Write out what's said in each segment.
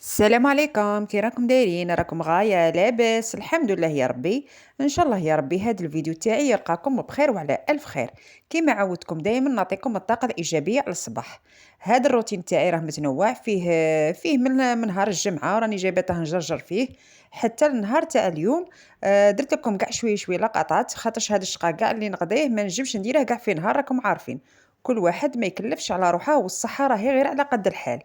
السلام عليكم، كي راكم دايرين؟ راكم غايه لاباس؟ الحمد لله يا ربي. ان شاء الله يا ربي هذا الفيديو تاعي يلقاكم بخير وعلى الف خير. كيما عودتكم دائما نعطيكم الطاقه الايجابيه للصباح. هذا الروتين تاعي راه متنوع، فيه من نهار الجمعه راني جايبته نجرجر فيه حتى النهار تاع اليوم. درت لكم كاع شويه شويه لقطات، خاطرش هذا الشقا كاع اللي نقضيه ما نجمش نديره كاع في نهار، راكم عارفين كل واحد ما يكلفش على روحه، والصحه راهي غير على قد الحال.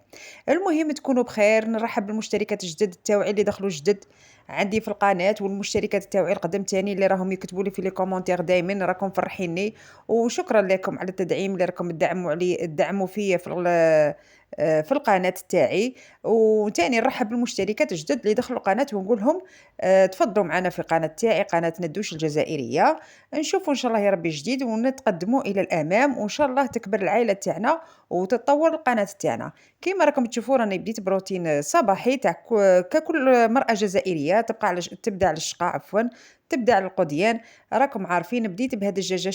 المهم تكونوا بخير. نرحب بالمشتركات الجدد تاوعي اللي دخلوا جدد عندي في القناه، والمشتركات تاوعي القدم تاني اللي راهم يكتبوا لي في لي كومونتير دائما، راكم فرحيني وشكرا لكم على التدعيم اللي راكم تدعموا فيا في القناه تاعي. وتاني نرحب بالمشتركات الجدد اللي دخلوا القناه ونقول لهم تفضلوا معنا في القناه تاعي، قناه ندوش الجزائريه. نشوفوا ان شاء الله يا ربي جديد ونتقدموا الى الامام، وان شاء الله تكبر العائله تاعنا وتتطور القناه تاعنا. كيما راكم تشوفوا راني بديت بروتين صباحي تاع ككل مرأة جزائرية تبدا على الشقة، عفوا تبدا على القضيان. راكم عارفين بديت بهذا الدجاجة،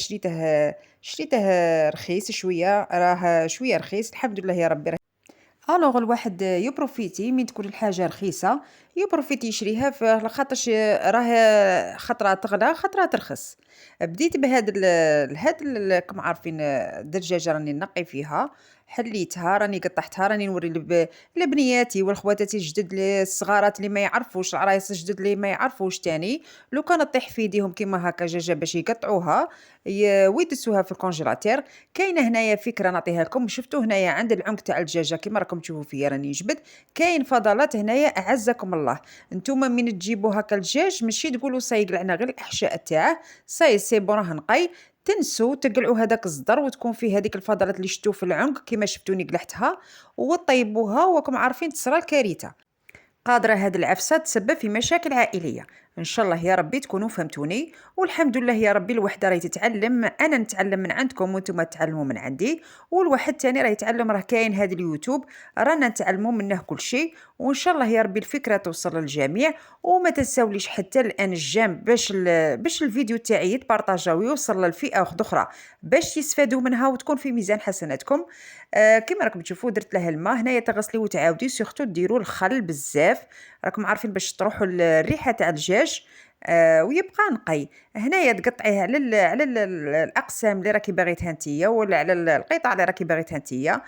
شريته رخيص شوية، راه شوية رخيص الحمد لله يا ربي. الوغ الواحد يبروفيتي من تكون الحاجه رخيصه، يبروفيتي يشريها خاطرش راه خطره تغلى خطره ترخص. بديت كما عارفين الدجاجه راني نقي فيها، حليتها راني قطعتها، راني نوري لبنياتي والخواتاتي الجدد الصغارات اللي ما يعرفوش، العرايس الجدد اللي ما يعرفوش تاني. لو كان طيح في يديهم كيما هكا دجاجه باش يقطعوها ويدسوها في الكونجيلاتير. كاينه هنايا فكره نعطيها لكم، شفتوا هنايا عند العنق تاع الدجاجه كيما راكم تشوفوا فيا راني نجبد، كاين فضلات هنايا اعزكم الله. نتوما من تجيبوا هكا الدجاج ماشي تقولوا قلعنا غير الاحشاء تاعه، سي بون راه نقي، تنسوا تقلعوا هذاك الصدر وتكون فيه هذيك الفضلات اللي شفتوا في العنق كيما شفتوني قلعتها، وطيبوها. وكم عارفين تصرى الكارثه، قادرة هاد العفسة تسبب في مشاكل عائلية. إن شاء الله يا ربي تكونوا فهمتوني، والحمد لله يا ربي الوحدة راهي تتعلم، أنا نتعلم من عندكم وانتم تتعلموا من عندي، والواحد تاني راه يتعلم، راه كاين هاد اليوتيوب رانا نتعلموا منه كل شيء. وإن شاء الله يا ربي الفكرة توصل للجميع، وما تنساوليش حتى الانجام باش الفيديو تاعي يتبارطاجا ويوصل للفئة أخرى باش يستفادوا منها وتكون في ميزان حسناتكم. كما راكم تشوفوا درت له الماء هنايا، تغسليه وتعاودي سورتو ديروا الخل بزاف، راكم عارفين باش تروحوا الريحه تاع الدجاج. ويبقى نقي. هنايا تقطعيه على الاقسام اللي راكي باغيتها نتيا، ولا على القطع اللي راكي باغيتها نتيا،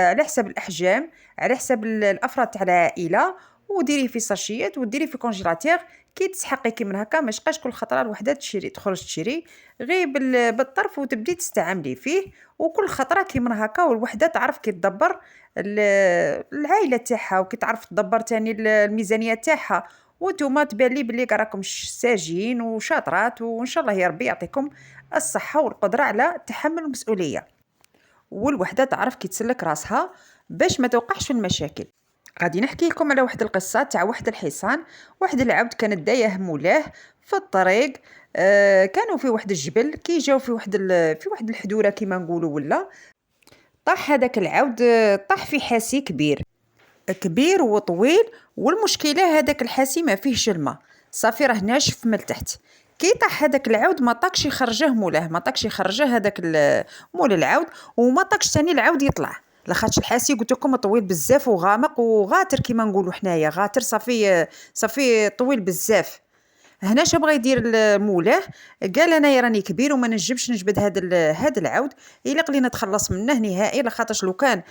على حسب الاحجام، على حسب الافراد تاع العائله، وديريه في ساشيات وديريه في كونجيلاتير. كي تسحقي كي من هكا ما يبقاش كل خطره الوحده تخرج تشري غير بالطرف وتبدي تستعملي فيه، وكل خطره كي من هكا والوحده تعرف كي تدبر العائله تاعها، وكي تعرف تدبر تاني الميزانيه تاعها. وانتوما تبان لي بلي راكم ساجين وشاطرات، وان شاء الله يا ربي يعطيكم الصحه والقدره على تحمل المسؤوليه، والوحده تعرف كي تسلك راسها باش ما توقعش في المشاكل. غادي نحكي لكم على واحد القصه تاع واحد الحصان. واحد العبد كان دايه مولاه في الطريق، كانوا في واحد الجبل، كي جاو في واحد الحدوره كيما نقولوا، ولا طاح هذاك العود، طاح في حاسي كبير كبير وطويل. والمشكله هذاك الحاسي ما فيهش الماء، صافي راه ناشف من التحت. كي طاح هذاك العود ما طاقش يخرجه مولاه، ما طاقش يخرجه هذاك مول العود، وما طاقش ثاني العود يطلع، لاخاطش الحاسي قلت لكم طويل بزاف وغامق وغاتر كيما نقولوا حنايا، غاتر صافي طويل بزاف. هنا شنو بغى يدير مولاه؟ قال انا راني كبير وما نجمش نجبد هذا العود، الا قلي نتخلص منه نهائي، لاخاطش لو كان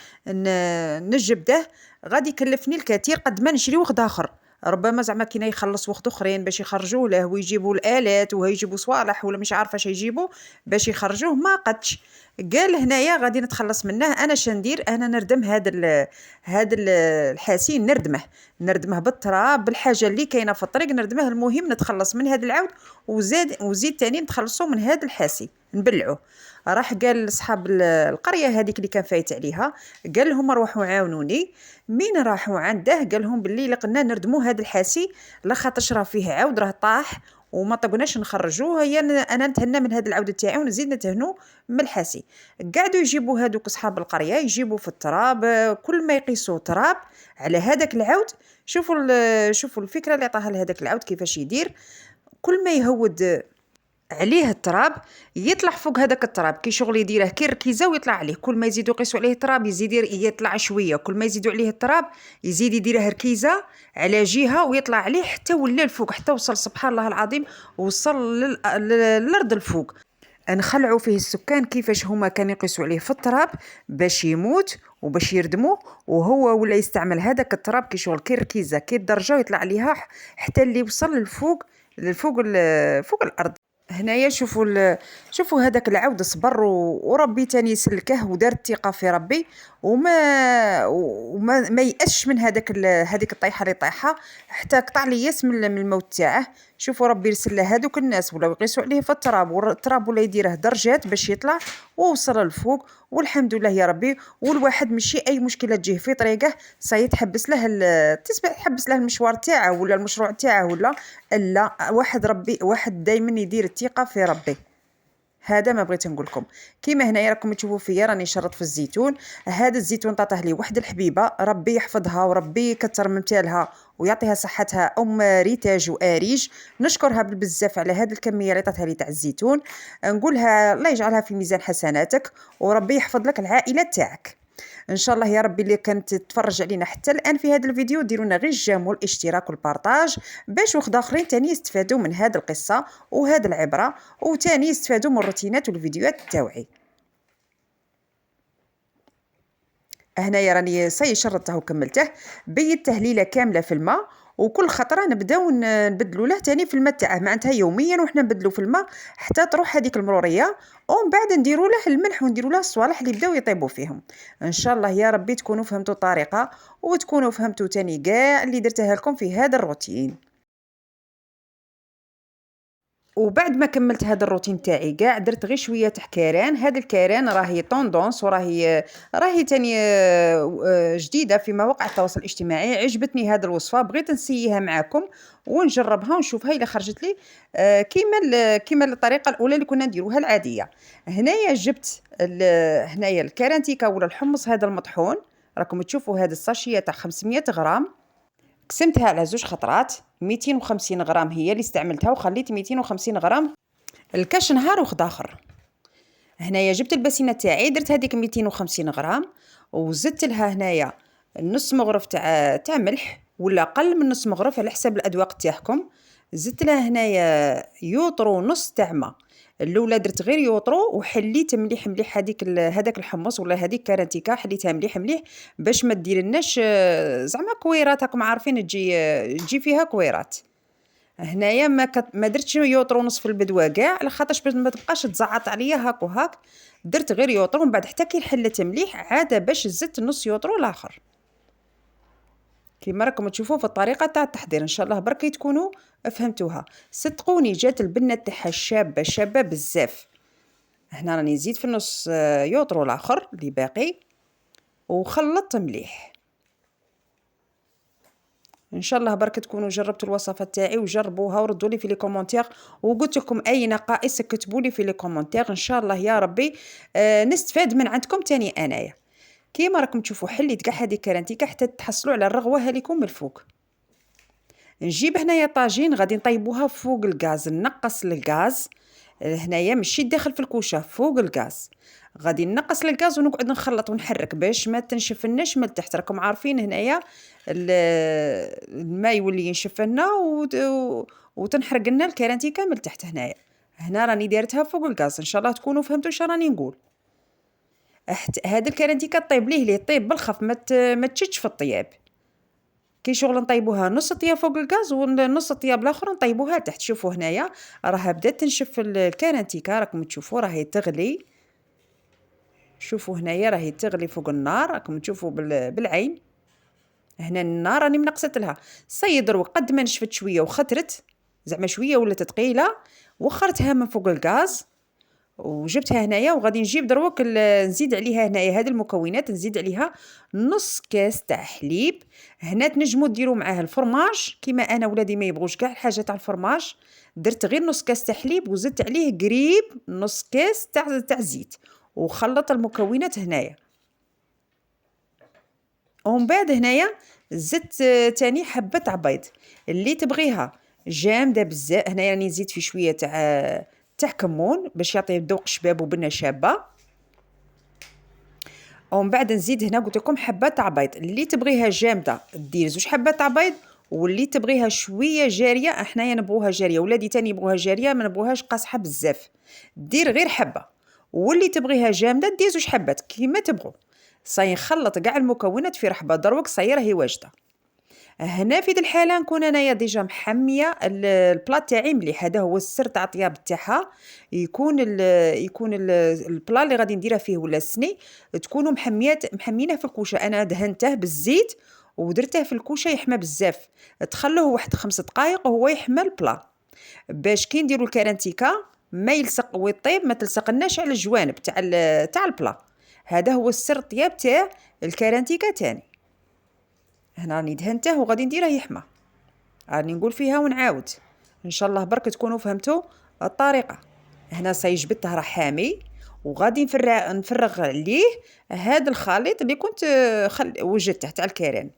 نجبده غادي يكلفني الكثير قد ما نشري وخد اخر، ربما زعما كينا يخلص وقت اخرين باش يخرجوا له ويجيبوا الالات ويجيبوا صوالح ولا مش عارفه اش يجيبوا باش يخرجوه، ما قدش. قال هنايا غادي نتخلص منه، انا شندير؟ انا نردم هذا الحاسين، نردمه بالتراب، بالحاجه اللي كاينه في الطريق نردمه، المهم نتخلص من هذا العود، وزيد تاني نتخلصوا من هذا الحاسي نبلعوه. راح قال لاصحاب القريه هذيك اللي كان فايت عليها، قال لهم روحوا عاونوني. مين راحوا عنده قال لهم باللي لقنا نردموا هذا الحاسي، لاخاطش راه فيه عود راه طاح وما طقناش نخرجوه، هي انا نتهنى من هذا العود تاعي ونزيد نتهنوا من الحاسي. قعدوا يجيبوا هذوك اصحاب القريه يجيبوا في التراب، كل ما يقيسوا تراب على هذاك العود. شوفوا الفكره اللي عطاها لهذاك العود كيفاش يدير، كل ما يهود عليه التراب، يطلع فوق هذاك التراب كي شغل يديره كي ركيزه ويطلع عليه. كل ما يزيدوا يقيسوا عليه التراب يزيد يطلع شويه، كل ما يزيدوا عليه التراب يزيد يديره ركيزه على جهه ويطلع عليه حتى ولا الفوق، حتى وصل سبحان الله العظيم وصل للارض الفوق. نخلعوا فيه السكان كيفاش هما كانوا يقيسوا عليه في التراب باش يموت وباش يردموه، وهو ولا يستعمل هذاك التراب كي شغل كي ركيزه كي الدرجه ويطلع عليها حتى اللي وصل للفوق فوق الارض. هنايا شوفوا هذاك العود صبر وربي تاني سلكه ودار الثقه في ربي، وما يأسش من هذيك الطيحه اللي طايحه حتى قطع لياس من الموت تاعه. شوفوا ربي يرسل له هذوك الناس ولاو يقيسوا عليه في التراب، والتراب ولا يديره درجات باش يطلع ووصل للفوق، والحمد لله يا ربي. والواحد ماشي اي مشكله تجيه في طريقه تحبس له تحبس له المشوار تاعه ولا المشروع تاعه ولا لا. واحد دائما يدير الثقه في ربي. هذا ما بغيت نقول لكم. كيما هنايا راكم تشوفوا فيا راني شرط في الزيتون. هذا الزيتون طاطاه لي واحد الحبيبه، ربي يحفظها وربي يكثر من تالها ويعطيها صحتها، ريتاج واريج. نشكرها بزاف على هذه الكميه اللي عطاتها لي تاع الزيتون. نقولها الله يجعلها في ميزان حسناتك وربي يحفظ لك العائله تاعك ان شاء الله يا ربي. اللي كانت تتفرج علينا حتى الان في هذا الفيديو ديروا لنا غير الجيم والاشتراك والبارطاج باش وخد اخرين تاني يستفادوا من هذه القصه وهذه العبره، وتاني يستفادوا من الروتينات والفيديوهات تاوعي. هنايا راني شرطته وكملته، بيت تهليله كامله في الماء، وكل خطره نبداو نبدلوا له تاني في الماء تاعه، معناتها يوميا وحنا نبدلوا في الماء حتى تروح هذيك المروريه، ومن بعد نديروا له الملح ونديروا له الصوالح اللي بداو يطيبوا فيهم. ان شاء الله يا ربي تكونوا فهمتوا الطريقه وتكونوا فهمتوا تاني كاع اللي درتها لكم في هذا الروتين. وبعد ما كملت هذا الروتين تاعي كاع درت غير شويه تاع كيران. هذا الكيران راهي طوندونس راهي تاني جديده في مواقع التواصل الاجتماعي. عجبتني هذه الوصفه بغيت نسيها معاكم ونجربها ونشوفها الا خرجت لي كيما الطريقه الاولى اللي كنا نديروها العاديه. هنايا جبت هنايا الكرانتيكا ولا الحمص هذا المطحون، راكم تشوفوا هذا الساشيه تاع 500 غرام. قسمتها على 2 خطرات، 250 غرام هي اللي استعملتها وخليت 250 غرام الكاش نهار وخد اخر. هنايا جبت البسينه تاعي درت هذيك 250 غرام وزدت لها هنايا نص مغرف تاع ملح ولا اقل من نص مغرف على حسب الاذواق تاعكم. زدت لها هنايا يوطرو نص تاع ما. الاولى درت غير يوطرو وحليت مليح مليح هذاك الحمص ولا هذيك كاراتيكا حليتها مليح مليح باش ما ديرلناش زعما كويرات، راكم عارفين تجي فيها كويرات. هنايا ما درتش يوطرو نص في البدوه كاع على خاطرش باش ما تبقاش تزعط عليا هاك وهاك. درت غير يوطرو ومن بعد حتى كي حلت مليح عاد باش زدت نص يوطرو الاخر. كيما راكم تشوفوا في الطريقه تاع التحضير ان شاء الله بركي تكونوا فهمتوها. صدقوني جات البنه تاعها شابه بزاف. هنا راني نزيد في النص يوطرو الاخر اللي باقي وخلطت مليح. ان شاء الله برك تكونوا جربتوا الوصفه تاعي وجربوها وردوا لي في لي كومونتير، وقلت لكم اي نقائص كتبوا لي في لي كومونتير ان شاء الله يا ربي نستفاد من عندكم تاني انايا. كيما راكم تشوفوا حليت كاع هذه كرانتيكا حتى تحصلوا على الرغوه هاليكم من الفوق. نجيب هنايا طاجين غادي نطيبوها فوق الغاز، نقص الغاز هنايا ماشي داخل في الكوشه فوق الغاز. غادي نقص الغاز ونقعد نخلط ونحرك باش ما تنشفناش من تحت. راكم عارفين هنايا الماء يولي ينشف لنا وتنحرق لنا الكرانتيكا من تحت. هنا راني دايرتها فوق الغاز ان شاء الله تكونوا فهمتوا اش راني نقول. هذا الكرانتيكا طيب ليه طيب بالخف ما تشتش في الطياب. كي شغل نطيبوها نص طياب فوق الغاز ونص طياب الاخر نطيبوها تحت. شوفوا هنايا راها بدات تنشف الكرانتيكا، راكم تشوفوا راهي تغلي. شوفوا هنايا راهي تغلي فوق النار، راكم تشوفوا بالعين. هنا النار راني منقصت لها صيد روق قد ما نشفت شويه وخترت زعما شويه ولات ثقيله وخرتها من فوق الغاز وجبتها هنايا. وغادي نجيب دروك نزيد عليها هنايا هذه المكونات، نزيد عليها نص كاس تاع حليب. هنا تنجموا ديروا معاه الفرماج كيما انا ولادي ما يبغوش كاع الحاجه تاع الفرماج. درت غير نص كاس تاع حليب وزدت عليه قريب نص كاس تاع زيت وخلط المكونات هنايا. ومن بعد هنايا زدت تاني حبه بيض اللي تبغيها جامده بزاف. هنايا راني نزيد في شويه تاع تاع كمون باش يعطي ذوق شباب وبنه شابه. ومن بعد نزيد هنا قلت لكم حبه تاع بيض. اللي تبغيها جامده دير 2 حبات تاع بيض، واللي تبغيها شويه جاريه، حنايا نبغوها جاريه، ولادي تاني يبغوها جاريه، ما نبغوهاش قاصحه بزاف، دير غير حبه. واللي تبغيها جامده دير 2 حبات كيما تبغوا. صاي نخلط كاع المكونات في رحبه، دروك صاي راهي واجده. هنا في هذه الحاله نكون انايا ديجا محميه البلا تاعي مليح. هذا هو السر تاع الطياب تاعها، يكون البلا اللي غادي نديرها فيه ولا السني تكونوا محمينه في الكوشه. انا دهنته بالزيت ودرته في الكوشه يحمى بزاف، تخلوه واحد 5 دقائق وهو يحمى البلا، باش كي نديروا الكرانتيكا ما يلصق ويطيب، ما تلصقناش على الجوانب تاع البلا. هذا هو السر الطياب تاع الكرانتيكا تاني. هنا راني دهنته وغادي نديره يحمى، راني نقول فيها ونعاود، ان شاء الله برك تكونوا فهمتوا الطريقه. هنا جبدته راه حامي، وغادي نفرغ عليه هذا الخليط اللي كنت وجدته تاع الكيران.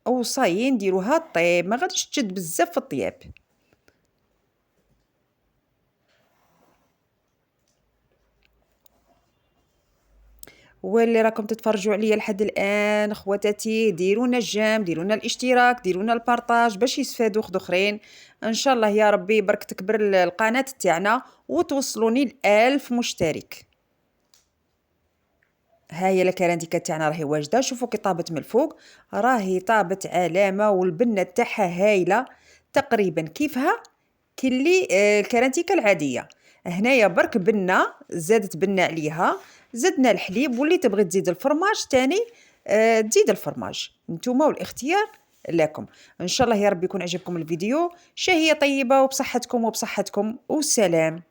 وصاي نديروها طيب، ما غاديش تشد بزاف في الطياب. واللي راكم تتفرجوا عليا لحد الان خواتاتي، ديرونا الجيم، ديرونا الاشتراك، ديرونا البارطاج باش يستفادوا اخرين. ان شاء الله يا ربي برك تكبر القناه تاعنا وتوصلوني ل1000 مشترك. هاهي الكرانتيكا تاعنا راهي واجده، شوفوا كي طابت من الفوق، راهي طابت علامه، والبنه تاعها هايله تقريبا كيفها كلي الكرانتيكا العاديه. هنايا برك بنه، زادت بنه عليها، زدنا الحليب، واللي تبغي تزيد الفرماج تاني تزيد الفرماج، نتوما والاختيار لكم. ان شاء الله يا رب يكون عجبكم الفيديو. شهيه طيبه وبصحتكم وبصحتكم، والسلام.